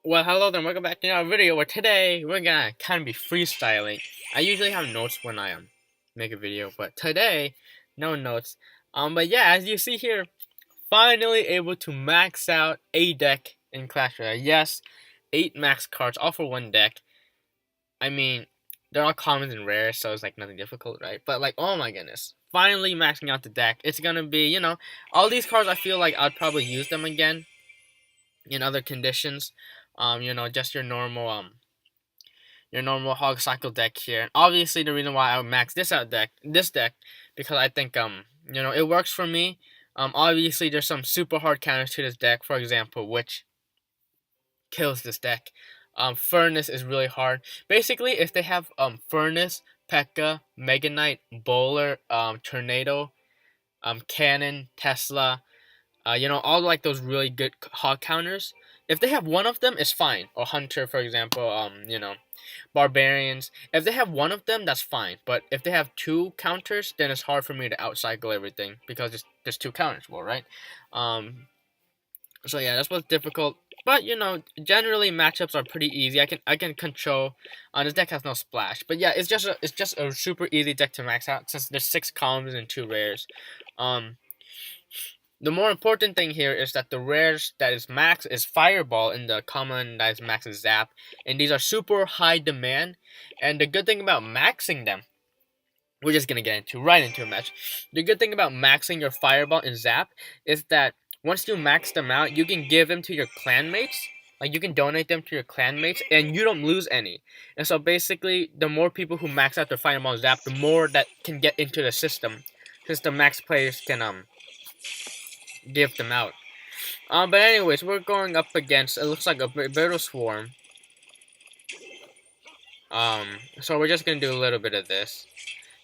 Well, hello there, welcome back to another video where today we're gonna kind of be freestyling. I usually have notes when I make a video, but today, no notes. But yeah, as you see here, finally able to max out a deck in Clash Royale. Yes, 8 max cards, all for one deck. I mean, they're all commons and rares, so it's like nothing difficult, right? But like, oh my goodness, finally maxing out the deck. It's gonna be, all these cards. I feel like I'd probably use them again in other conditions. Just your normal hog cycle deck here. And obviously, the reason why I would max this deck, because I think it works for me. Obviously, there's some super hard counters to this deck. For example, which kills this deck. Furnace is really hard. Basically, if they have Furnace, P.E.K.K.A, Mega Knight, Bowler, Tornado, Cannon, Tesla, all like those really good hog counters. If they have one of them, it's fine. Or Hunter, for example, Barbarians. If they have one of them, that's fine. But if they have two counters, then it's hard for me to outcycle everything because there's two counters, well, right? So yeah, that's what's difficult. But generally matchups are pretty easy. I can control. This deck has no splash, but yeah, it's just a super easy deck to max out since there's 6 commons and 2 rares. Um, the more important thing here is that the rares that is max is Fireball, and the common that is max is Zap. And these are super high demand. And the good thing about maxing them, we're just gonna get right into a match. The good thing about maxing your Fireball and Zap is that once you max them out, you can give them to your clanmates. Like, you can donate them to your clanmates, and you don't lose any. And so basically, the more people who max out their Fireball and Zap, the more that can get into the system, since the max players can give them out. But anyways, we're going up against, it looks like a bit of swarm. So we're just gonna do a little bit of this.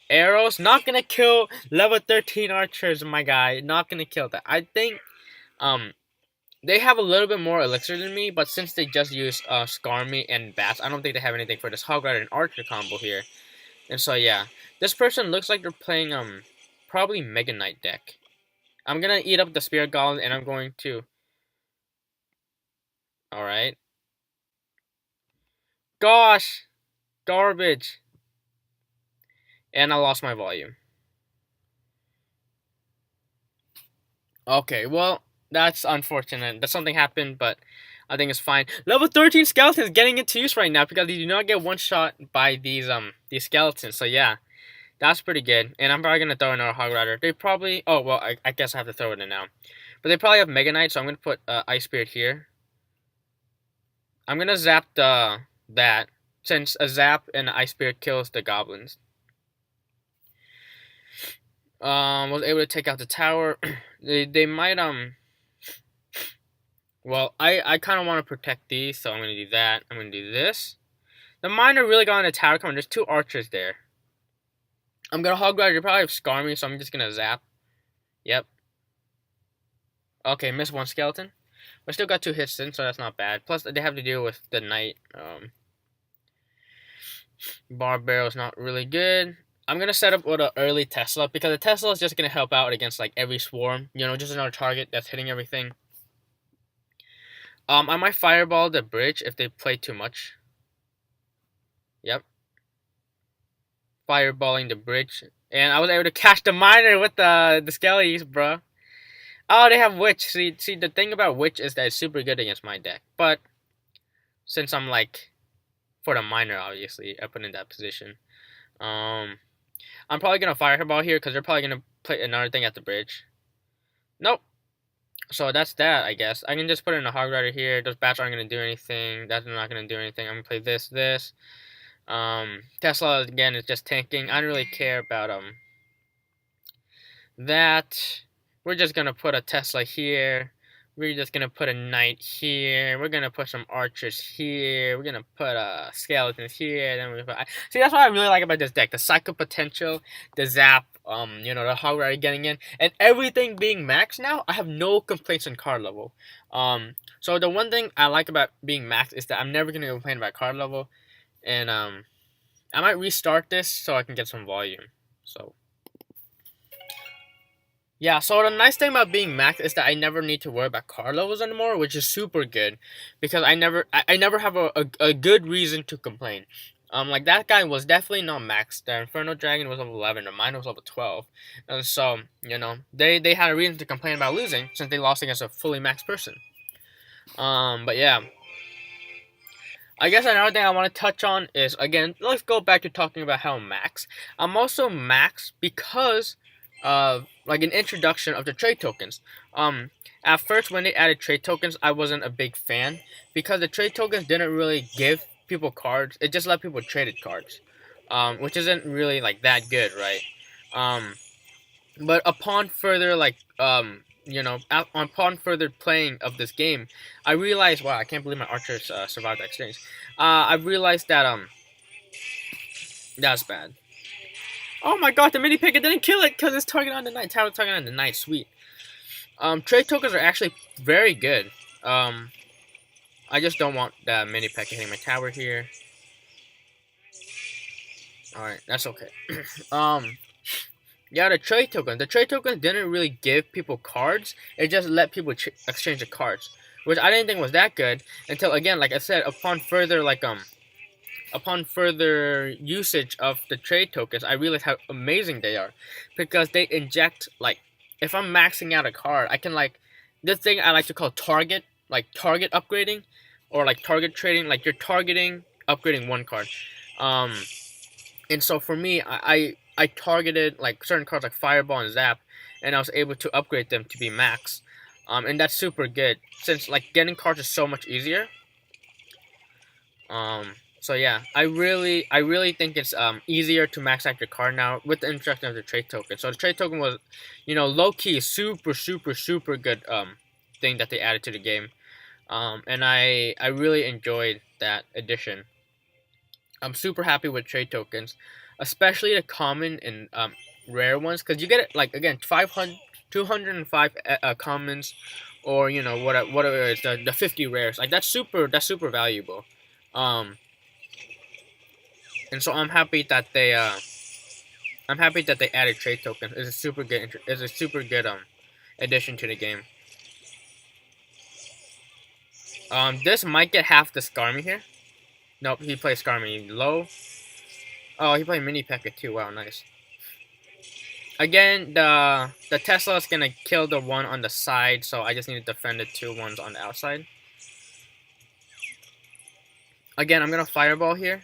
Arrows, not gonna kill level 13 archers, my guy. Not gonna kill that. I think, they have a little bit more elixir than me, but since they just use, Skarmy and Bats, I don't think they have anything for this Hog Rider and Archer combo here. And so, yeah. This person looks like they're playing, probably Mega Knight deck. I'm gonna eat up the Spirit Golem, and I'm going to... Alright. Gosh! Garbage! And I lost my volume. Okay, well, that's unfortunate. That something happened, but I think it's fine. Level 13 skeletons getting into use right now because you do not get one shot by these skeletons. So yeah, that's pretty good. And I'm probably gonna throw another Hog Rider. They probably I guess I have to throw it in now. But they probably have Mega Knight, so I'm gonna put Ice Spirit here. I'm gonna zap that since a zap and Ice Spirit kills the goblins. Was able to take out the tower. they might well, I kind of want to protect these, so I'm going to do that. I'm going to do this. The miner really got on the tower. Come on, there's 2 archers there. I'm going to Hog Rider. You probably have Skarmy, so I'm just going to zap. Yep. Okay, missed 1 skeleton. But still got 2 hits in, so that's not bad. Plus, they have to deal with the knight. Bar Barrel's not really good. I'm going to set up with an early Tesla, because the Tesla is just going to help out against, like, every swarm. Just another target that's hitting everything. I might fireball the bridge if they play too much. Yep. Fireballing the bridge. And I was able to catch the miner with the skellies, bro. Oh, they have Witch. See, the thing about Witch is that it's super good against my deck. But since I'm like, for the miner, obviously, I put in that position. I'm probably going to fireball here because they're probably going to play another thing at the bridge. Nope. So that's that, I guess. I can just put in a Hog Rider here. Those bats aren't going to do anything. That's not going to do anything. I'm going to play this. Tesla, again, is just tanking. I don't really care about, that. We're just going to put a Tesla here. We're just going to put a Knight here. We're going to put some Archers here. We're going to put, Skeletons here. Then we put... See, that's what I really like about this deck. The Psycho Potential, the Zap, the Hog Rider getting in, and everything being maxed now. I have no complaints on card level. So the one thing I like about being maxed is that I'm never going to complain about card level. And, I might restart this so I can get some volume. So... Yeah, so the nice thing about being max is that I never need to worry about card levels anymore, which is super good, because I never have a good reason to complain. Like that guy was definitely not maxed. The Inferno Dragon was level 11, and mine was level 12, and so they had a reason to complain about losing since they lost against a fully maxed person. But yeah, I guess another thing I want to touch on is, again, let's go back to talking about how I'm max. I'm also max because of like an introduction of the trade tokens. At first when they added trade tokens, I wasn't a big fan because the trade tokens didn't really give people cards. It just let people traded cards, which isn't really like that good, right? Um, but upon further upon further playing of this game, I realized, wow, I can't believe my archers survived that exchange. I realized that that's bad. Oh my god, the mini pick, it didn't kill it because it's targeted on the knight. Tower targeted on the knight. Sweet. Trade tokens are actually very good. I just don't want that mini pick hitting my tower here. All right, that's okay. um, Yeah, the trade tokens. The trade tokens didn't really give people cards. It just let people exchange the cards, which I didn't think was that good until, again, like I said, upon further usage of the trade tokens, I realized how amazing they are, because they inject, like, if I'm maxing out a card, I can, like, this thing I like to call target upgrading, or like target trading. Like, you're targeting upgrading one card. Um, and so for me, I targeted like certain cards like Fireball and Zap, and I was able to upgrade them to be max. And that's super good since like getting cards is so much easier. So yeah, I really think it's easier to max out your card now with the introduction of the trade token. So the trade token was, low key super good thing that they added to the game. And I really enjoyed that addition. I'm super happy with trade tokens, especially the common and rare ones, because you get it like, again, 500, 205 commons, or whatever it is, the 50 rares. Like that's super valuable. Um, and so I'm happy that they added trade tokens. It's a super good addition to the game. This might get half the Skarmy here. Nope, he plays Skarmy low. Oh, he played Mini P.E.K.K.A too. Wow, nice. Again, the Tesla is gonna kill the one on the side, so I just need to defend the two ones on the outside. Again, I'm gonna Fireball here.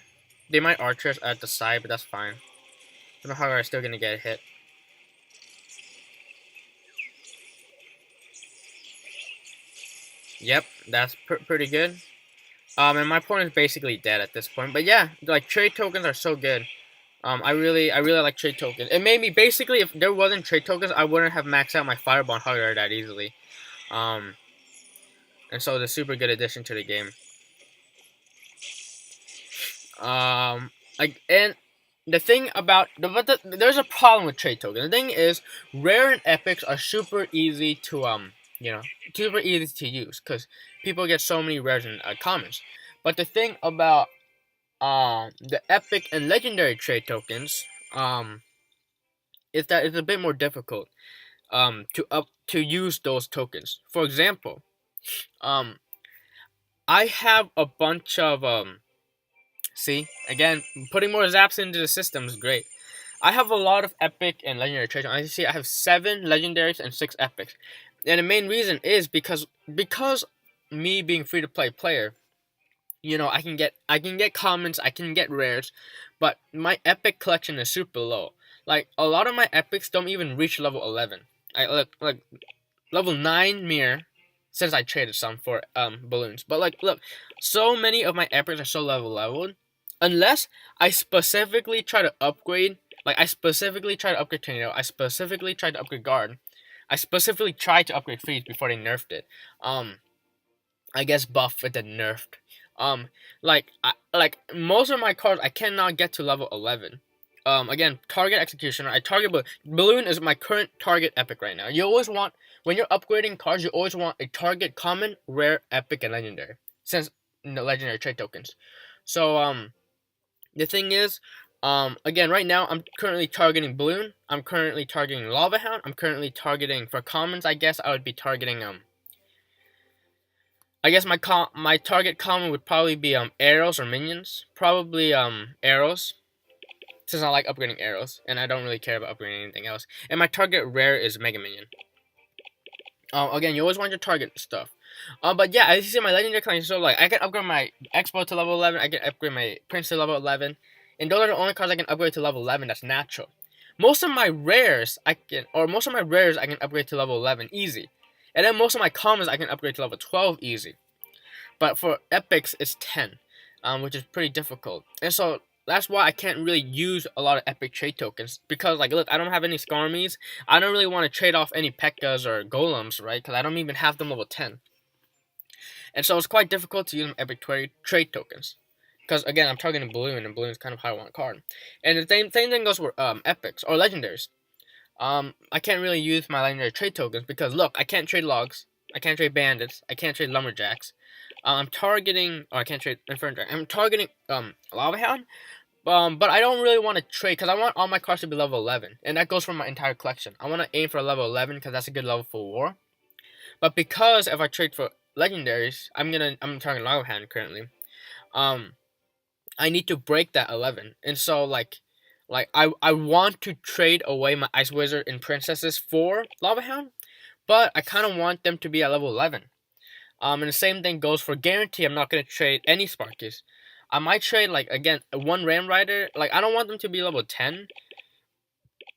They might Archers at the side, but that's fine. Somehow I'm still gonna get hit. Yep, that's pretty good. And my opponent's basically dead at this point. But yeah, like, trade tokens are so good. I really like trade tokens. It made me, basically, if there wasn't trade tokens, I wouldn't have maxed out my Fireball and Hugger that easily. And so it's a super good addition to the game. And the thing about there's a problem with trade tokens. The thing is, rare and epics are super easy to super easy to use because people get so many rares and commons. But the thing about the epic and legendary trade tokens is that it's a bit more difficult to use those tokens. For example, I have a bunch of see, again, putting more zaps into the system is great. I have a lot of epic and legendary trades. As you see, I have 7 legendaries and 6 epics. And the main reason is because me being free to play player, I can get commons, I can get rares, but my epic collection is super low. Like, a lot of my epics don't even reach level 11. I like level 9 mirror, since I traded some for balloons. But like, look, so many of my epics are so leveled. Unless I specifically try to upgrade, like I specifically try to upgrade Tornado, I specifically tried to upgrade Guard, I specifically tried to upgrade Freeze before they nerfed it. I guess buff it then nerfed. Like most of my cards I cannot get to level 11. Again, target Executioner. I target Balloon is my current target epic right now. You always want, when you're upgrading cards, you always want a target common, rare, epic, and legendary. Since the legendary trade tokens. So the thing is, Again, right now I'm currently targeting Balloon. I'm currently targeting Lava Hound. I'm currently targeting, for commons, I guess I would be targeting I guess my target common would probably be arrows or minions. Probably arrows, since I like upgrading arrows and I don't really care about upgrading anything else. And my target rare is Mega Minion. Again, you always want your target stuff. But yeah, as you see, my legendary collection, so like I can upgrade my Expo to level 11. I can upgrade my Prince to level 11, and those are the only cards I can upgrade to level 11. That's natural. Most of my rares I can upgrade to level 11 easy, and then most of my commons I can upgrade to level 12 easy. But for epics, it's 10, which is pretty difficult. And so that's why I can't really use a lot of epic trade tokens. Because, like, look, I don't have any Skarmies. I don't really want to trade off any P.E.K.K.A.s or Golems, right? Because I don't even have them level 10. And so it's quite difficult to use epic trade tokens. Because, again, I'm targeting Balloon, and Balloon is kind of how I want a card. And the same thing goes for epics or legendaries. I can't really use my legendary trade tokens because, look, I can't trade logs. I can't trade bandits. I can't trade lumberjacks. I'm targeting, or I can't trade Inferno Dragon. I'm targeting Lava Hound, but I don't really want to trade because I want all my cards to be level 11, and that goes for my entire collection. I want to aim for level 11 because that's a good level for war. But because if I trade for legendaries, I'm targeting Lava Hound currently. I need to break that 11, and so like I want to trade away my Ice Wizard and Princesses for Lava Hound, but I kind of want them to be at level 11. And the same thing goes for Guarantee. I'm not going to trade any Sparkies. I might trade, like, again, one Ram Rider. Like, I don't want them to be level 10.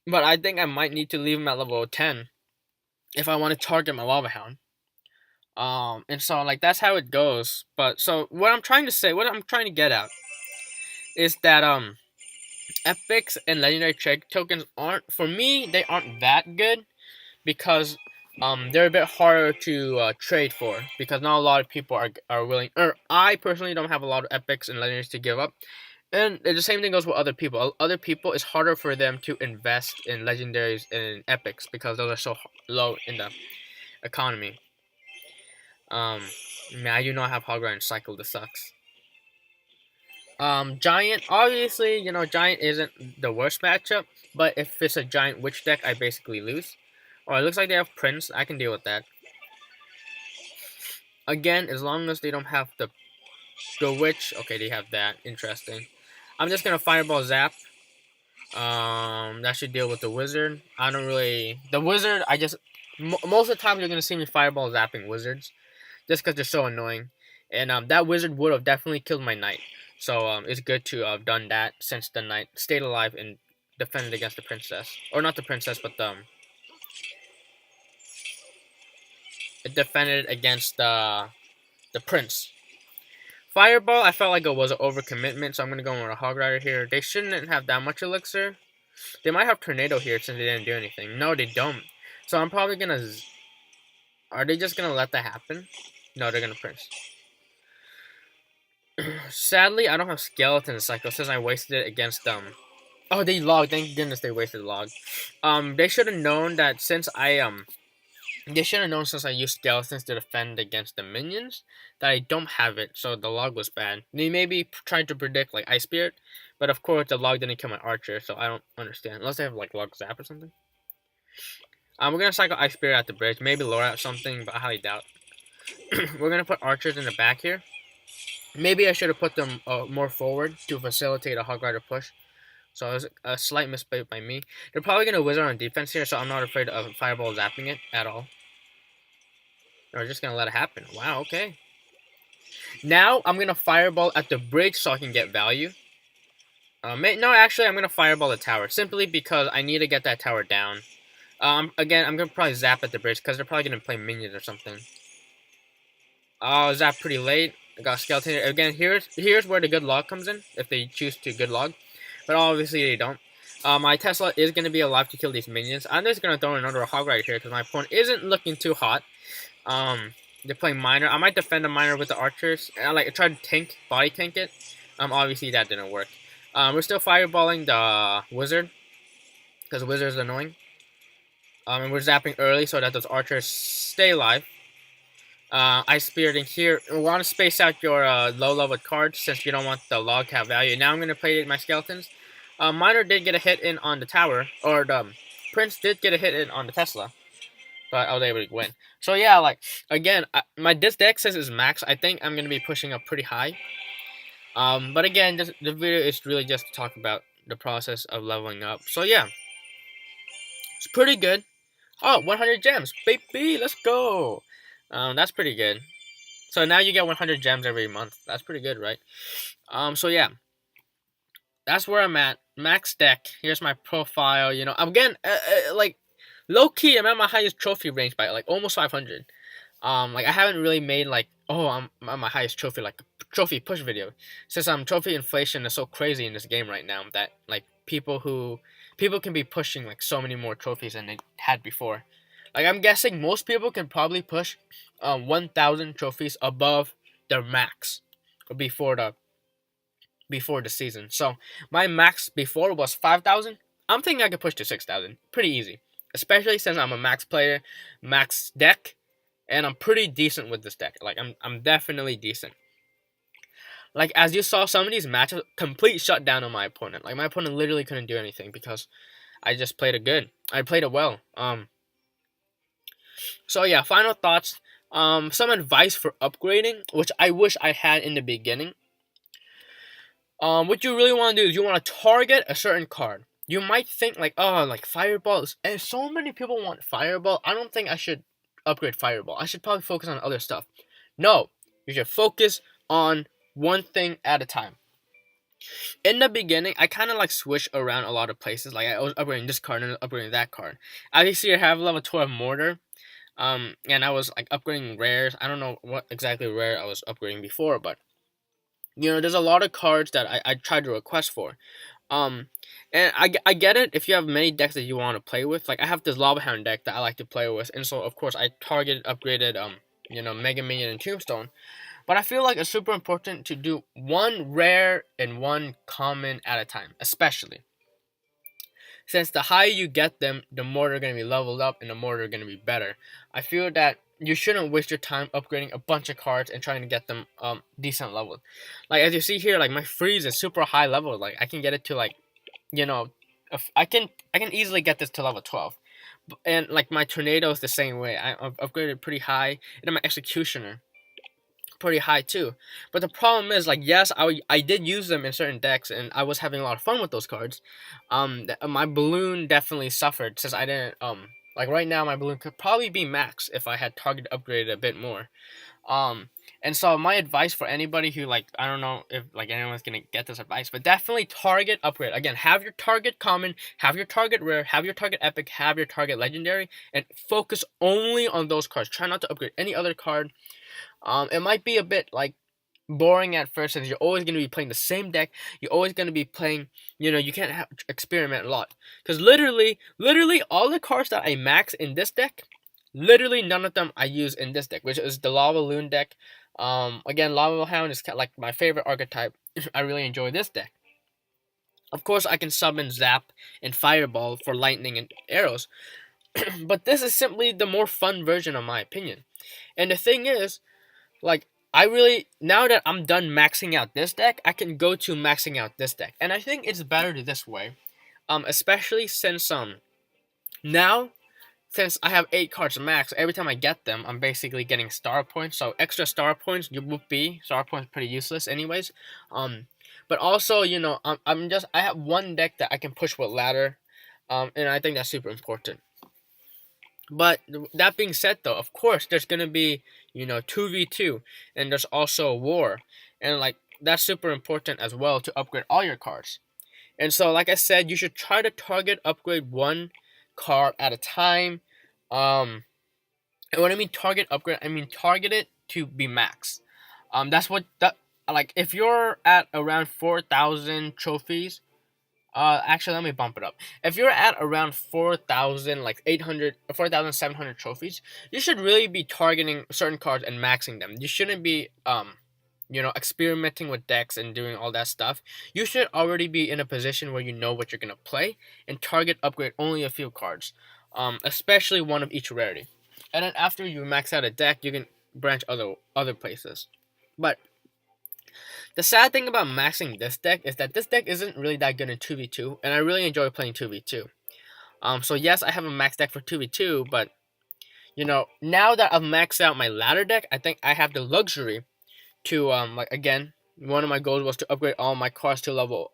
But I think I might need to leave them at level 10 if I want to target my Lava Hound. And so, like, that's how it goes. But, so, what I'm trying to get at is that, epics and legendary trade tokens for me, they aren't that good. Because they're a bit harder to trade for because not a lot of people are willing. Or I personally don't have a lot of epics and legendaries to give up, and the same thing goes with other people. Other people, it's harder for them to invest in legendaries and epics because those are so low in the economy. I do not have Hog Rider Cycle. This sucks. Giant, obviously, Giant isn't the worst matchup, but if it's a Giant Witch deck, I basically lose. Oh, it looks like they have Prince. I can deal with that. Again, as long as they don't have the Witch. Okay, they have that. Interesting. I'm just gonna Fireball Zap. That should deal with the Wizard. I don't really... The Wizard, most of the time you're gonna see me Fireball Zapping Wizards. Just because they're so annoying. And that Wizard would have definitely killed my Knight. So it's good to have done that since the Knight stayed alive and defended against the Princess. Or not the Princess, but it defended against the Prince. Fireball, I felt like it was an overcommitment, so I'm going to go with a Hog Rider here. They shouldn't have that much Elixir. They might have Tornado here since they didn't do anything. No, they don't. So I'm probably going to... Are they just going to let that happen? No, they're going to Prince. Sadly, I don't have Skeleton Cycle since I wasted it against them. Oh, they logged. Thank goodness they wasted log. They should have known that since They should have known since I used Skeletons to defend against the minions that I don't have it, so the log was bad. They maybe tried to predict like Ice Spirit, but of course the log didn't kill my Archer, so I don't understand. Unless they have like Log Zap or something. We're gonna cycle Ice Spirit at the bridge, maybe lure out something, but I highly doubt. We're gonna put Archers in the back here. Maybe I should have put them more forward to facilitate a Hog Rider push. So it was a slight mistake by me. They're probably gonna Wizard on defense here, so I'm not afraid of Fireball zapping it at all. Or just gonna let it happen. Wow, okay. Now I'm gonna Fireball at the bridge so I can get value. No, actually I'm gonna Fireball the tower simply because I need to get that tower down. Again, I'm gonna probably zap at the bridge because they're probably gonna play minions or something. Oh, zap pretty late. I got Skeleton here. Again, here's where the good log comes in if they choose to good log, but obviously they don't. My Tesla is gonna be alive to kill these minions. I'm just gonna throw another Hog Rider here because my opponent isn't looking too hot. They're playing Miner. I might defend the Miner with the Archers. I try to body tank it. Obviously that didn't work. We're still fireballing the Wizard because Wizard is annoying. And we're zapping early so that those Archers stay alive. Ice Spirit in here. We want to space out your low level cards since you don't want the log to have value. Now I'm gonna play my Skeletons. Miner did get a hit in on the tower, or the Prince did get a hit in on the Tesla, but I was able to win. So yeah, like again, my this deck says is max. I think I'm gonna be pushing up pretty high. But again, the video is really just to talk about the process of leveling up. So yeah, it's pretty good. Oh, 100 gems, baby, let's go. That's pretty good. So now you get 100 gems every month. That's pretty good, right? So yeah, that's where I'm at. Max deck. Here's my profile. You know, again, like low key, I'm at my highest trophy range by like almost 500. Like I haven't really made like, oh, I'm at my highest trophy, like trophy push video, since trophy inflation is so crazy in this game right now that like people can be pushing like so many more trophies than they had before. Like I'm guessing most people can probably push 1,000 trophies above their max before the season. So my max before was 5,000. I'm thinking I could push to 6,000 pretty easy, especially since I'm a max player, max deck, and I'm pretty decent with this deck. Like I'm definitely decent. Like as you saw, some of these matches complete shutdown on my opponent. Like my opponent literally couldn't do anything because I just played it good. I played it well. So yeah, final thoughts. Some advice for upgrading, which I wish I had in the beginning. What you really want to do is you want to target a certain card. You might think like, oh, like fireballs, and so many people want fireball. I don't think I should upgrade fireball. I should probably focus on other stuff. No, you should focus on one thing at a time. In the beginning, I kind of like switch around a lot of places. Like I was upgrading this card and upgrading that card. As you see, I have level 12 mortar. And I was like upgrading rares. I don't know what exactly rare I was upgrading before, but you know, there's a lot of cards that I tried to request for. And I get it if you have many decks that you want to play with. Like I have this Lava Hound deck that I like to play with, and so of course I targeted upgraded you know, Mega Minion and Tombstone. But I feel like it's super important to do one rare and one common at a time, especially since the higher you get them, the more they're going to be leveled up and the more they're going to be better. I feel that you shouldn't waste your time upgrading a bunch of cards and trying to get them decent level. Like as you see here, like my freeze is super high level. Like I can get it to like, you know, I can easily get this to level 12. And like my tornado is the same way. I've upgraded pretty high, and then my executioner pretty high too. But the problem is, like, yes, I did use them in certain decks, and I was having a lot of fun with those cards. My balloon definitely suffered since I didn't like right now my balloon could probably be max if I had target upgraded a bit more. And so my advice for anybody who like, I don't know if like anyone's gonna get this advice, but definitely target upgrade. Again, have your target common, have your target rare, have your target epic, have your target legendary, and focus only on those cards. Try not to upgrade any other card. It might be a bit like boring at first since you're always going to be playing the same deck. You're always going to be playing, you know, you can't experiment a lot. Because literally all the cards that I max in this deck, literally none of them I use in this deck, which is the Lava Loon deck. Again, Lava Hound is kind of like my favorite archetype. I really enjoy this deck. Of course, I can summon Zap and Fireball for lightning and arrows. But this is simply the more fun version, in my opinion. And the thing is, like, I really, now that I'm done maxing out this deck, I can go to maxing out this deck. And I think it's better to this way. Especially since, now, since I have 8 cards max, every time I get them, I'm basically getting star points. So extra star points, star points pretty useless anyways. But also, you know, I have one deck that I can push with ladder. And I think that's super important. But that being said, though, of course, there's gonna be, you know, 2v2, and there's also war, and like that's super important as well to upgrade all your cards. And so, like I said, you should try to target upgrade one card at a time. And when I mean target upgrade, I mean target it to be max. That's what that like if you're at around 4,000 trophies. Actually, let me bump it up. If you're at around 4,000, like 800, 4,700 trophies, you should really be targeting certain cards and maxing them. You shouldn't be, you know, experimenting with decks and doing all that stuff. You should already be in a position where you know what you're gonna play and target upgrade only a few cards, especially one of each rarity. And then after you max out a deck, you can branch other places. But The sad thing about maxing this deck is that this deck isn't really that good in 2v2, and I really enjoy playing 2v2. So yes, I have a max deck for 2v2, but you know, now that I've maxed out my ladder deck, I think I have the luxury to like again, one of my goals was to upgrade all my cards to level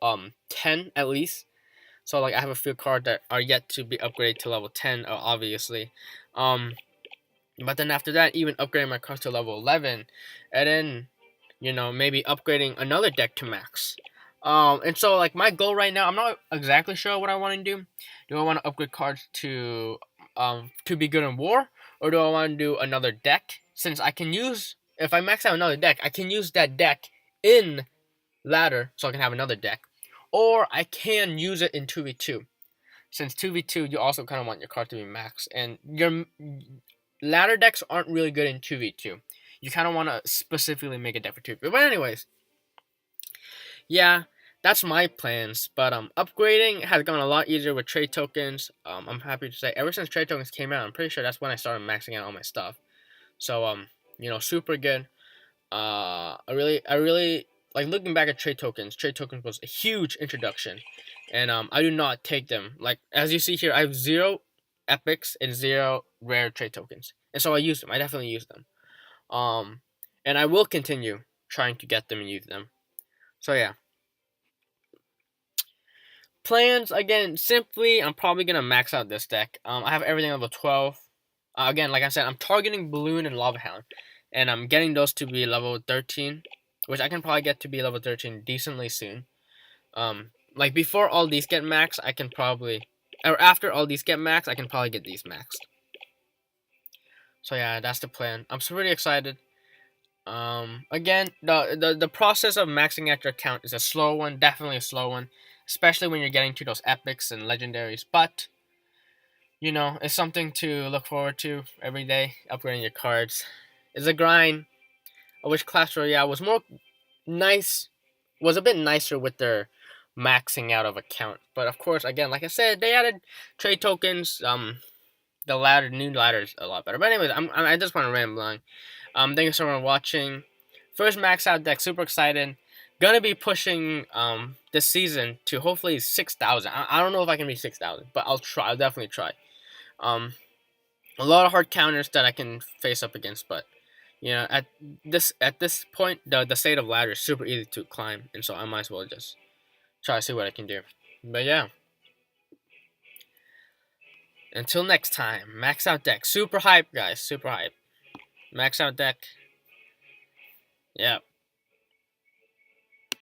10 at least. So like I have a few cards that are yet to be upgraded to level 10, obviously. But then after that, even upgrading my cards to level 11, and then you know, maybe upgrading another deck to max. And so like my goal right now, I'm not exactly sure what I want to do. Do I want to upgrade cards to be good in war, or do I want to do another deck? Since I can use, if I max out another deck, I can use that deck in ladder, so I can have another deck, or I can use it in 2v2. Since 2v2, you also kind of want your card to be max, and your ladder decks aren't really good in 2v2. You kind of want to specifically make a deck for 2v2. But anyways, yeah, that's my plans. But upgrading has gone a lot easier with trade tokens. I'm happy to say, ever since trade tokens came out, I'm pretty sure that's when I started maxing out all my stuff. So you know, super good. I really like looking back at trade tokens. Trade tokens was a huge introduction, and I do not take them. Like as you see here, I have 0 epics and 0 rare trade tokens, and so I use them. I definitely use them. And I will continue trying to get them and use them. So yeah. Plans again, simply I'm probably gonna max out this deck. I have everything level 12. Again, like I said, I'm targeting Balloon and Lava Hound, and I'm getting those to be level 13, which I can probably get to be level 13 decently soon. Like before all these get maxed, I can probably, or after all these get maxed, I can probably get these maxed. So yeah, that's the plan. I'm so really excited. Again, the process of maxing out your account is a slow one, definitely a slow one, especially when you're getting to those epics and legendaries. But you know, it's something to look forward to every day. Upgrading your cards is a grind. I wish Clash Royale was a bit nicer with their maxing out of account. But of course, again, like I said, they added trade tokens. The new ladder is a lot better. But anyways, I just want to ramble on. Thank you so much for watching. First max out deck, super excited. Gonna be pushing this season to hopefully 6,000. I don't know if I can reach 6,000, but I'll try. I'll definitely try. A lot of hard counters that I can face up against, but you know, at this point, the state of ladder is super easy to climb, and so I might as well just try to see what I can do. But yeah. Until next time, max out deck. Super hype, guys. Super hype. Max out deck. Yep.